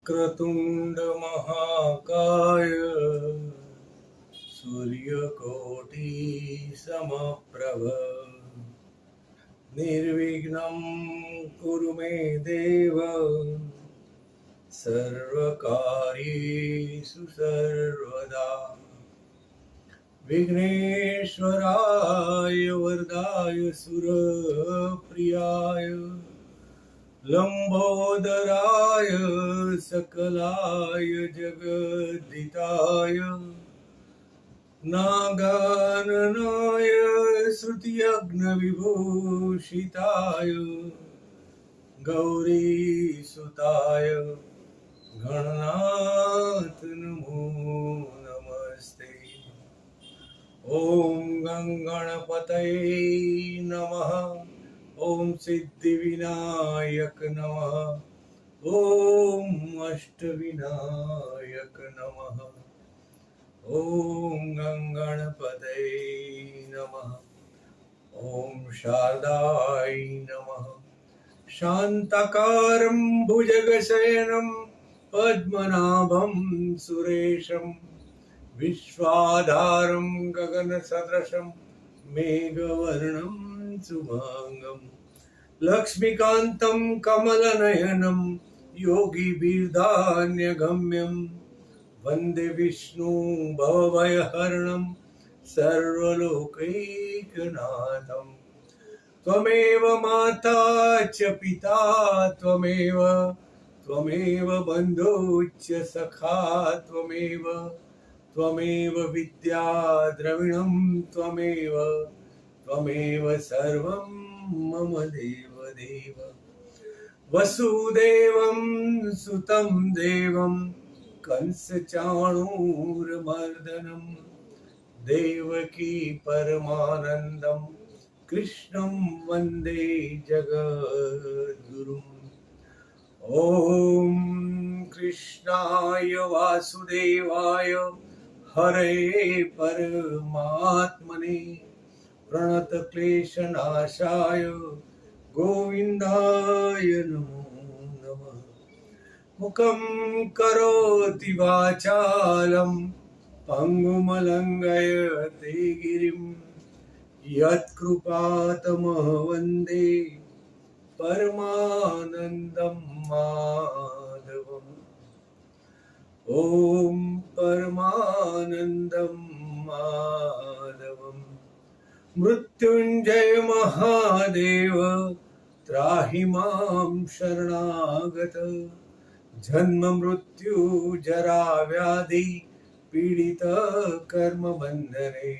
वक्रतुंड महाकाय सूर्यकोटि समप्रभ निर्विघ्नं कुरु मे देव सर्वकार्येषु सर्वदा विघ्नेश्वराय वरदाय सुरप्रियाय लंबोदराय सकलाय जगद्दिताय नागाननाय श्रुतियज्ञविभूषिताय गौरीसुताय गणनाथ नमो नमस्ते। ओम गंगणपतये नमः। ओम सिद्धिविनायक नमः। ओम अष्टविनायक नमः। ओम गंगणपतये नमः। ओम शारदाय नमः। शांताकारं भुजगशयनं पद्मनाभं सुरेशं विश्वाधारं गगनसदृशं मेघवर्णं शुभांगं लक्ष्मीकान्तं कमलनयनं योगिभिर्धान्यगम्यं वन्दे विष्णु भवभयहरणं सर्वलोकैकनाथं। त्वमेव माता च पिता त्वमेव बन्धुश्च सखा त्वमेव विद्या द्रविणं त्वमेव सर्वं मम देवदेव। वसुदेवं सुतं देवं कंसचाणूरमर्दनं देवकी परमानन्दं कृष्णं वन्दे जगद्गुरुम्। ॐ कृष्णाय वासुदेवाय हरे परमात्मने प्रणतक्लेशनाशाय गोविन्दाय नमो नमः। मुखं करोति वाचालं पङ्गुमलङ्घयते गिरिं यत्कृपातमः वन्दे परमानन्दं माधवम्। ॐ परमानन्दं माधवम्। मृत्युञ्जय महादेव त्राहि मां शरणागत। जन्म मृत्यु जरा व्याधि पीडित कर्मबन्धने।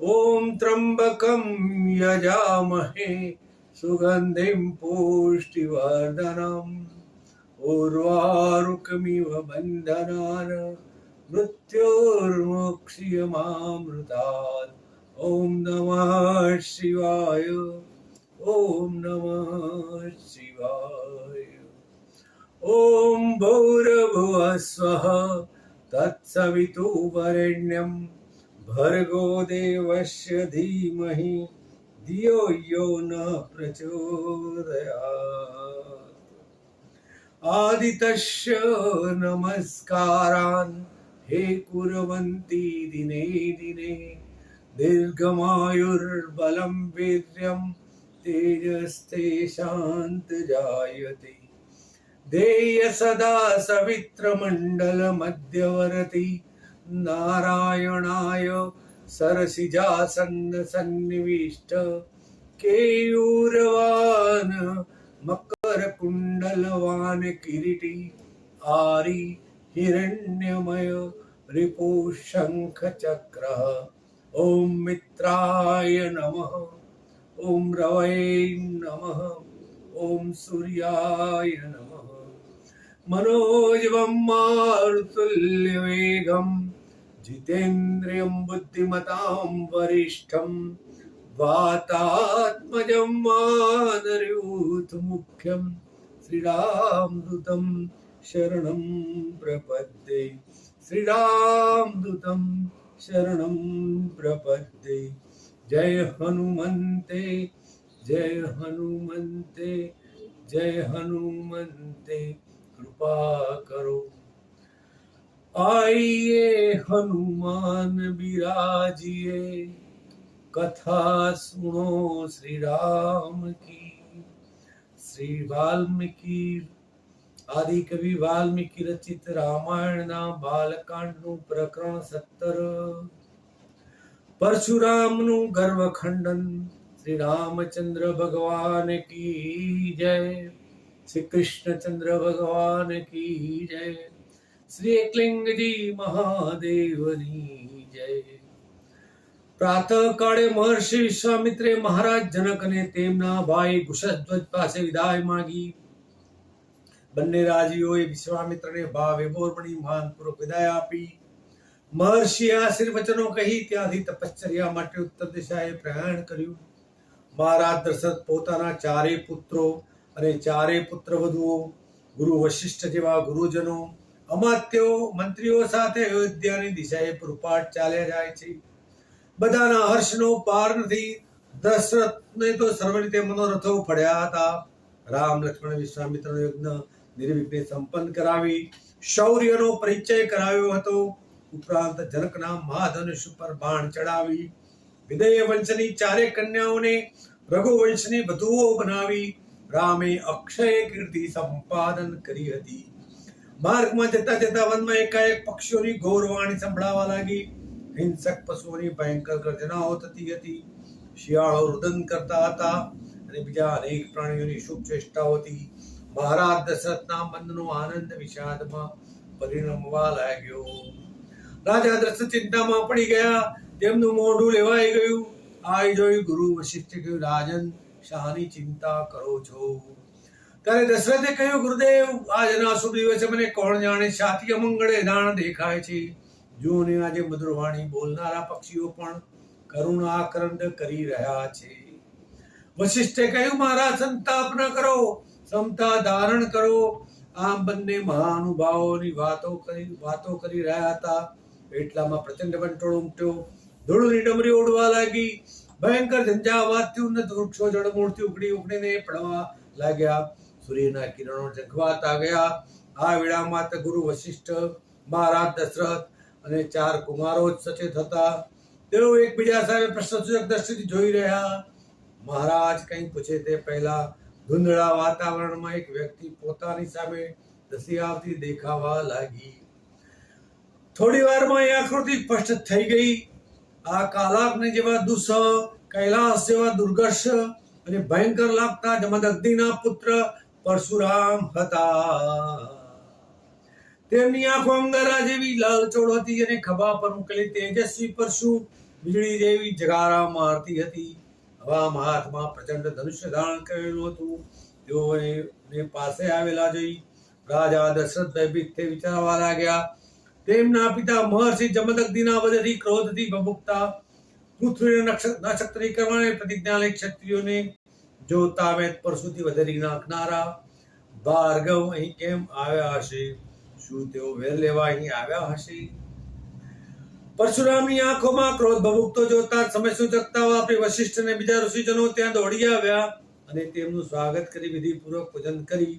ॐ त्र्यम्बकं यजामहे सुगन्धिं पुष्टिवर्धनम् उर्वारुकमिव बन्धनान् मृत्योर्मुक्षीयमामृतात्। ॐ नमः शिवाय। ॐ नमः शिवाय। ॐ भूर्भुवः स्वः तत्सवितुर्वरेण्यं भर्गो देवस्य धीमहि धियो यो न प्रचोदयात्। आदितस्य नमस्कारान् हे कुर्वन्ति दिने दिने दीर्घमायुर्बलं वीर्यं तेजस्तेषान्तजायते। देय सदा सवित्रमण्डलमध्यवर्ति नारायणाय सरसिजासन्न सन्निविष्ट केयूरवान् मकरकुण्डलवान् किरीटी आरि हिरण्यमय रिपुः शङ्खचक्रः। ॐ मित्राय नमः। ॐ रवये नमः। ॐ सूर्याय नमः। मनोजवं मारुतुल्यवेगं जितेन्द्रियं बुद्धिमतां वरिष्ठं वातात्मजं वानरयूथमुख्यं श्रीरामदूतं शरणं प्रपद्ये। श्रीरामदूतं शरणं प्रपद्ये। जय हनुमन्ते जय हनुमन्ते जय हनुमन्ते कृपा करो। आइए हनुमान बिराजिए, कथा सुनो श्री राम की। श्री वाल्मीकि आदि कवि वाल्मीकि रचित रामायण ना बालकांड नु प्रकरण 17। परशुराम नु गर्व खंडन। श्री रामचंद्र भगवान की जय। श्री कृष्णचंद्र भगवान की जय। श्री एकलिंग जी महादेवनी जय। પ્રાતઃ કાળે મહર્ષિ વિશ્વામિત્રે મહારાજ જનકને તેમના ભાઈ કુશધ્વજ પાસે વિદાય માંગી. બંને રાજીઓએ વિશ્વામિત્રને ભાવ વિભોર માનપૂર્વક વિદાય આપી. મહર્ષિએ આશીર્વચનો કહી ત્યાંથી તપશ્ચર્યા માટે ઉત્તર દિશાએ પ્રયાણ કર્યું. મહારાજ દશરથ પોતાના ચારેય પુત્રો અને ચારેય પુત્રવધુઓ, ગુરુ વશિષ્ઠ જેવા ગુરુજનો, અમાત્યો, મંત્રીઓ સાથે અયોધ્યાની દિશાએ પુરપાટ ચાલ્યા જાય છે. બધાના હર્ષનો પાર નથી. દશરથને તો સર્વ રીતે મનોરથો પડ્યા હતા. રામ લક્ષ્મણ વિશ્વામિત્રનો યજ્ઞ નિર્વિઘ્ને સંપન્ન કરાવી શૌર્યનો પરિચય કરાવ્યો હતો. ઉપરાંત જનકના મહાધનુષ ઉપર બાણ ચડાવી વિદય વંશની ચારે કન્યાઓને રઘુવંશની વધુઓ બનાવી રામે અક્ષય કીર્તિ સંપાદન કરી હતી. માર્ગમાં જતા જતા વનમાં એકાએક પક્ષીઓની ઘોર વાણી સંભળાવા લાગી. હિંસક પશુઓની ભયંકર ગર્જનાઓ થતી હતી. શિયાળો રુદન કરતા હતા અને બીજા અનેક પ્રાણીઓની શુભ ચેષ્ટાઓ હતી. મહારાજ દશરથના મનનો આનંદ વિષાદમાં પરિણમવા લાગ્યો. રાજા દશરથ ચિંતામાં પડી ગયા. તેમનું મોઢું લેવાઈ ગયું. આ જોઈ ગુરુ વશિષ્ઠે કહ્યું, રાજન, શાની ચિંતા કરો છો? ત્યારે દશરથે કહ્યું, ગુરુદેવ, આજના શુભ દિવસે મને કોણ જાણે શાથી અમંગળે દાણ દેખાય છે. જુઓને આજે મધુરવાણી બોલનારા પક્ષીઓ પણ કરુણાક્રંદ કરી રહ્યા છે. વશિષ્ઠે કહ્યું, મહારાજ, સંતાપ ન કરો, સમતા ધારણ કરો. આમ બંને મહાનુભાવોની વાતો કરી રહ્યા હતા. એટલામાં પ્રચંડ વંટોળ ઉમટ્યો. ધૂળની ડમરી ઉડવા લાગી. ભયંકર ઝંઝાવાતથી ઉન્નત વૃક્ષો જળમૂળથી ઉખડીને પડવા લાગ્યા. સૂર્યના કિરણો ઝંખવાતા ગયા. આ વેળામાં ગુરુ વશિષ્ઠ, મહારાજ દશરથ અને ચાર કુમારો જ સચેત હતા. તેઓ એકબીજા સામે પ્રશ્નસૂચક દ્રષ્ટિથી જોઈ રહ્યા. મહારાજ કંઈ પૂછે તે પહેલા ધૂંધળા વાતાવરણમાં એક વ્યક્તિ પોતાની સામે ધસી આવતી દેખાવા લાગી. થોડી વારમાં એ આકૃતિ સ્પષ્ટ થઈ ગઈ. આ કાલાગ્નિ જેવા દુસ્સહ, કૈલાસ જેવા દુર્ગર્ષ અને ભયંકર લાગતા જમદગ્નિના પુત્ર પરશુરામ હતા. તેમની આંખો અંગારા જેવી લાલચોળ હતી અને ખભા પર મૂકેલી તેજસ્વી પરશુ વીજળી જેવી જગારા મારતી હતી. હવામાં હાથમાં પ્રચંડ ધનુષ્ય ધારણ કરેલું હતું. તેઓને પાસે આવેલા જોઈ રાજા દશરથ ભયભીત વિચારવા લાગ્યા. તેમના પિતા મહર્ષિ જમદગ્નિના વધથી ક્રોધથી ભભૂકતા પૃથ્વીને નક્ષત્રી કરવાની પ્રતિજ્ઞા લઈ ક્ષત્રિયોને જોતા વેદ પરશુથી વધેરી નાખનારા ભાર્ગવ અહીં કેમ આવ્યા હશે? શું તેઓ વેર લેવા અહીં આવ્યા હશે? પરશુરામની આંખોમાં ક્રોધ ભભૂકતો જોતા સમય સૂચકતા વાપરી વશિષ્ઠ અને બીજા ઋષિજનો ત્યાં દોડી આવ્યા અને તેમનું સ્વાગત કરી વિધિપૂર્વક પૂજન કરી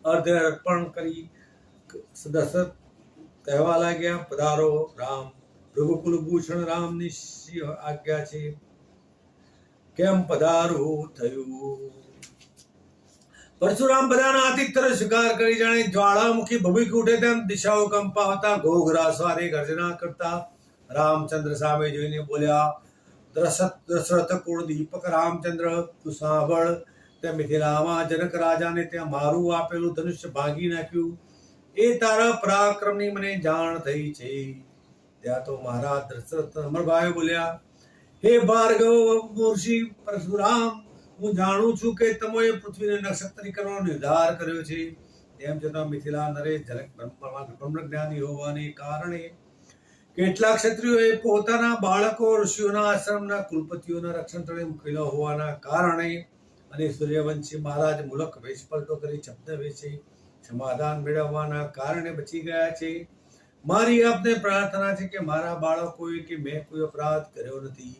અર્ધ્ય અર્પણ કરી દશરથ કહેવા લાગ્યા, પધારો રામ, રઘુકુલ ભૂષણ રામની આજ્ઞા છે, કેમ પધારવું થયું? પરશુરામ બધાના આતિથ્યનો સ્વીકાર કરી જાણે જ્વાળામુખી ભભૂકી ઉઠે તેમ દિશાઓ કંપાવતા ઘોઘરા સ્વારે ગર્જના કરતા રામચંદ્ર સામે જોઈને બોલ્યા, દશરથ કુળ દીપક રામચંદ્ર, તું સાંભળ. તે મિથિલામાં જનક રાજાને ત્યાં મારું આપેલું ધનુષ્ય ભાંગી નાખ્યું. એ તારા પરાક્રમની મને જાણ થઈ છે. ત્યાં તો મહારાજ દશરથ અમરભાઈ બોલ્યા, હે ભાર્ગવ મહર્ષિ પરશુરામ, હું જાણું છું કે તમે પૃથ્વીને નક્ષત્રી કરવાનો નિર્ધાર કર્યો છે. તેમ છતાં મિથિલા નરેશ બ્રહ્મજ્ઞાની હોવાને કારણે કેટલાક ક્ષત્રિયોએ પોતાના બાળકો ઋષિઓના આશ્રમના કુલપતિઓના રક્ષણ તળે મૂકેલા હોવાના કારણે અને સૂર્યવંશી મહારાજ મુલક વેશપલટો કરી છદ્મવેશે સમાધાન મેળવવાના કારણે બચી ગયા છે. મારી આપને પ્રાર્થના છે કે મારા બાળકોએ કે મેં કોઈ અપરાધ કર્યો નથી.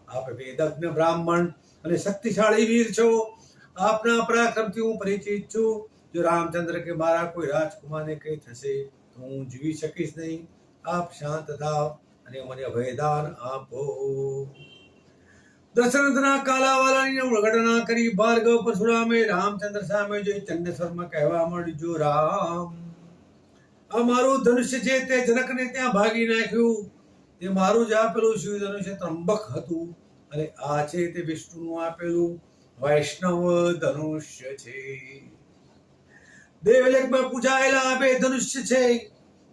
આપ વેદજ્ઞ બ્રાહ્મણ અને શક્તિશાળી વીર છો. આપના પરાક્રમથી હું પરિચિત છું. જો રામચંદ્ર કે મારા કોઈ રાજકુમારને કઈ થશે તો હું જીવી શકીશ નહીં. આપ શાંત થાવ અને મને અભયદાન આપો. દશરથના કાલાવાલાની ઉલઘટના કરી ભાર્ગવ પરશુરામે રામચંદ્ર સામે જોઈ ચંડેશ્વરમાં કહેવા માંડ્યું, જો રામ, આ મારું ધનુષ્ય છે તે જનકને ત્યાં ભાગી નાખ્યું. તે મારું જ આપેલું શિવ ધનુષ્ય ત્રંબક હતું અને આ છે તે વિષ્ણુનું આપેલું વૈષ્ણવ ધનુષ્ય છે. દેવલેખમાં પૂજાયેલા આ બે ધનુષ્ય છે.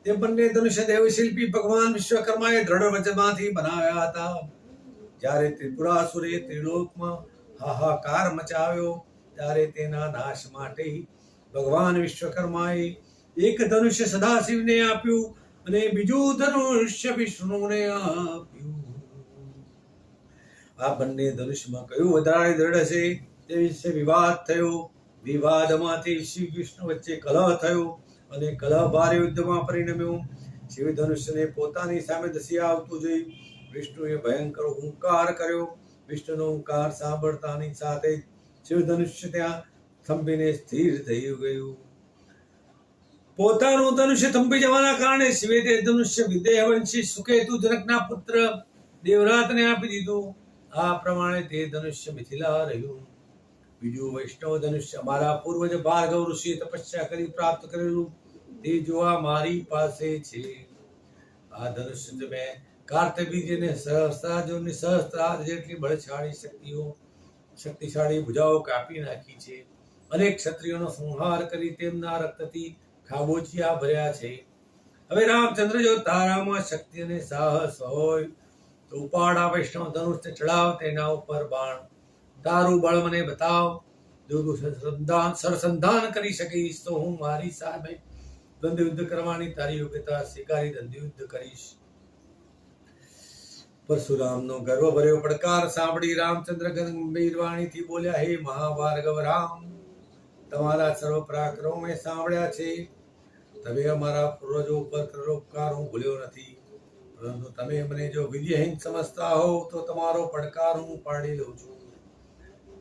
તે બંને ધનુષ્ય દેવશિલ્પી ભગવાન વિશ્વકર્માએ દ્રઢ વચનમાંથી બનાવ્યા હતા. જ્યારે ત્રિપુરાસુરે ત્રિલોકમાં હાહાકાર મચાવ્યો ત્યારે તેના નાશ માટે ભગવાન વિશ્વકર્માએ એક ધનુષ્ય સદાશિવને આપ્યું અને બીજું ધનુષ્ય વિષ્ણુને આપ્યું. આ બંને ધનુષ્યમાં કયું વધારે દ્રઢ છે તે વિશે વિવાદ થયો. વિવાદમાંથી શિવ વિષ્ણુ વચ્ચે કલહ થયો અને કલહ ભારે યુદ્ધમાં પરિણમ્યો. શિવ ધનુષ્યને પોતાની સામે ધસી આવતું જોઈ વિષ્ણુએ ભયંકર હુંકાર કર્યો. વિષ્ણુનો હુંકાર સાંભળતાની સાથે શિવ ધનુષ્ય ત્યાં થંભીને સ્થિર થઈ ગયું. પોતાનું ધનુષ્ય થંભી જવાના કારણે શિવે તે ધનુષ્ય વિદેહવંશી સુકેતુ જનકના પુત્ર દેવરાતને આપી દીધું. આ પ્રમાણે તે ધનુષ્ય મિથિલા રહ્યું. બીજું વૈષ્ણવ ધનુષ્ય અમારા પૂર્વજ ભાર્ગવ ઋષિએ તપસ્યા કરી પ્રાપ્ત કરેલું તે જોવા મારી પાસે છે. આ ધનુષ્ય તમે કાર્તવીર્યને સહસ્ત્રાર્જુનની સહસ્ત્રાર્ધ જેટલી બળશાળી શક્તિશાળી ભુજાઓ કાપી નાખી છે. અનેક ક્ષત્રિયોનો સંહાર કરી તેમના રક્તથી ખાબોચિયા ભર્યા છે. હવે રામચંદ્ર, જો તારામાં શક્તિ અને સાહસ હોય તો ઉપાડ આ વૈષ્ણવ ધનુષ્ય ચડાવ, તેના ઉપર બાણ. તારું બળ મને બતાવ. જો તું સરસંધાન કરી શકીશ તો હું મારી સામે દ્વંદ્વ યુદ્ધ કરવાની તારી યોગ્યતા સ્વીકારી દ્વંદ્વ યુદ્ધ કરીશ. પરશુરામનો ગર્વ ભર્યો પડકાર સાંભળી રામચંદ્ર ગંભીર વાણીથી બોલ્યા, હે મહાભાર્ગવ રામ, તમારા સર્વ પરાક્રમ મેં સાંભળ્યા છે. તમે અમારા પૂર્વજો ઉપર કરેલો ઉપકાર હું ભૂલ્યો નથી, પરંતુ તમે મને જો વિદ્યાહીન સમજતા હો તો તમારો પડકાર હું પાડી લઉં છું.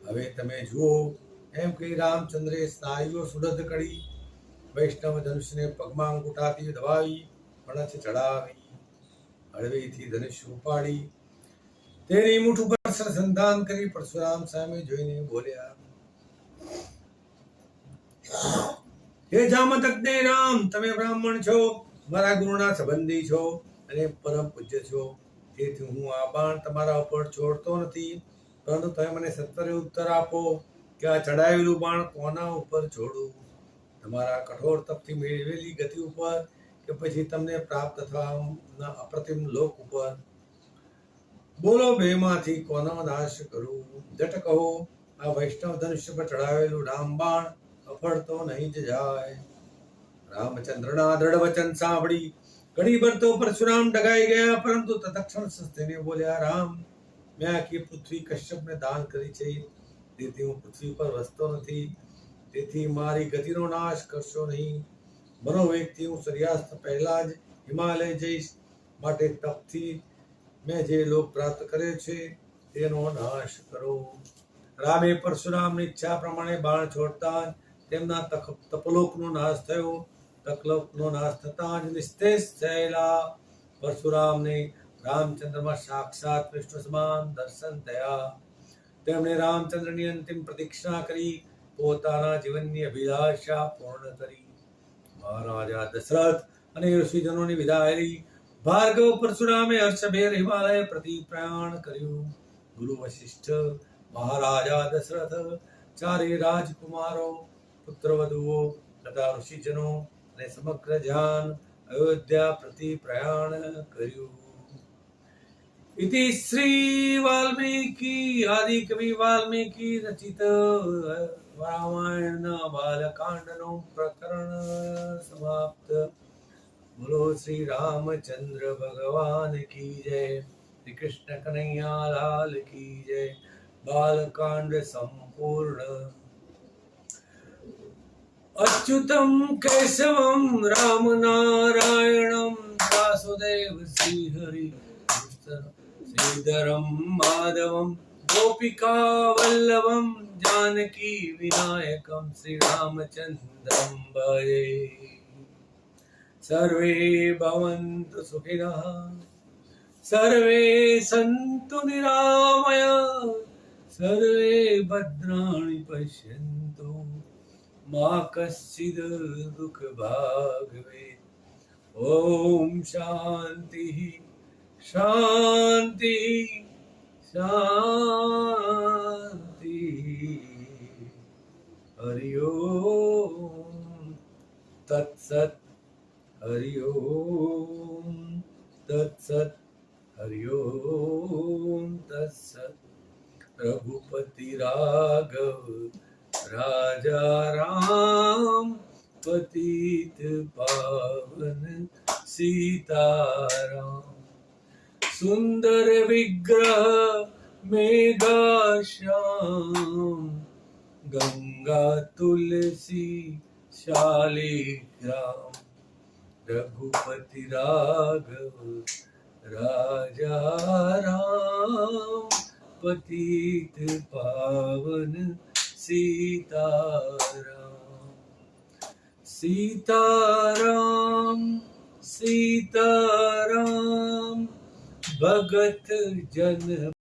હવે તમે જુઓ, એમ કહી રામચંદ્રે સ્નાયુઓ સુદૃઢ કરી વૈષ્ણવ ધનુષ્યને પગમાં અંગૂઠાથી દબાવી પણછ ચડાવી હળવેથી ધનુષ્ય ઉપાડી તેની મૂઠ ઉપર સરસંધાન કરી પરશુરામ સામે જોઈને બોલ્યા, હે જામતજ્ઞ રામ, તમે બ્રાહ્મણ છો, મારા ગુરુના સંબંધી છો અને પરમ પૂજ્ય છો. તેથી હું આ બાણ તમારા ઉપર છોડતો નથી, પરંતુ તમે મને સત્વરે ઉત્તર આપો કે આ ચડાવેલું બાણ કોના ઉપર છોડું? તમારા કઠોર તપથી મેળવેલી ગતિ ઉપર કે પછી તમને પ્રાપ્ત થવાના અપ્રતિમ લોક ઉપર? બોલો, બેમાંથી કોનો નાશ કરું? જટ કહો. આ વૈષ્ણવ ધનુષ્ય પર ચડાવેલું રામબાણ અફળ તો નહીં જ જાય. રામચંદ્રના દ્રઢ વચન સાંભળી ઘડીભર તો પરશુરામ ડગાઈ ગયા, પરંતુ તત્ક્ષણ સસ્તેને બોલ્યા, રામ, મેં આખી પૃથ્વી કશ્યપને દાન કરી છે, તેથી હું પૃથ્વી પર વસતો નથી. તેથી મારી ગતિનો નાશ કરશો નહીં. મનોવેગથી હું સૂર્યાસ્ત પહેલા જ હિમાલય જઈશ, માટે તપથી મેં જે લોક પ્રાપ્ત કર્યો છે તેનો નાશ કરો. રામે પરશુરામની ઈચ્છા પ્રમાણે બાણ છોડતા તેમના તપલોકનો નાશ થયો. તપલોકનો નાશ થતા જ નિસ્તેજ થયેલા પરશુરામને રામચંદ્રમાં સાક્ષાત વિષ્ણુ સમાન દર્શન થયા. તેમણે રામચંદ્રની અંતિમ પ્રતીક્ષા કરી પોતાના જીવનની અભિલાષા પૂર્ણ કરી. મહારાજા દશરથ અને ઋષિજનોની વિદાય લઈ ભાર્ગવ પરશુરામે હર્ષભેર હિમાલય પ્રતિ પ્રયાણ કર્યું. ગુરુ વશિષ્ઠ, મહારાજા દશરથ, ચારે રાજકુમારો, પુત્રવધુઓ તથા ઋષિજનો અને સમગ્ર જાન અયોધ્યા પ્રતિ પ્રયાણ કર્યું. इति श्री वाल्मीकि आदि कवि वाल्मीकि रचित रामायण बालकांडनो प्रकरण समाप्त. बोलो श्री रामचंद्र भगवान की जय. श्री कृष्ण कन्हैया लाल की जय. बालकांड संपूर्ण. अच्युतम केशवम राम नारायणम वासुदेव श्री हरि श्रीधरम माधवम गोपिका वल्लभम जानकी विनायकं श्रीरामचन्द्रं भजे। सर्वे भवन्तु सुखिनः, सर्वे सन्तु निरामयाः, सर्वे भद्राणि पश्यन्तु मा कश्चित् दुःखभाग् भवेत्। ॐ शान्तिः शान्तिः शान्तिः। हरि ओम तत्सत्। हरि ओम तत्सत्। हरि ओम तत्सत्। रघुपति राघव राजा राम, पतित पावन सीताराम। सुंदर विग्रह मेघा श्याम, गंगा तुलसी शालिग्राम। रघुपति राघव राजा राम, पतित पावन सीताराम। सीताराम सीताराम, भगत जन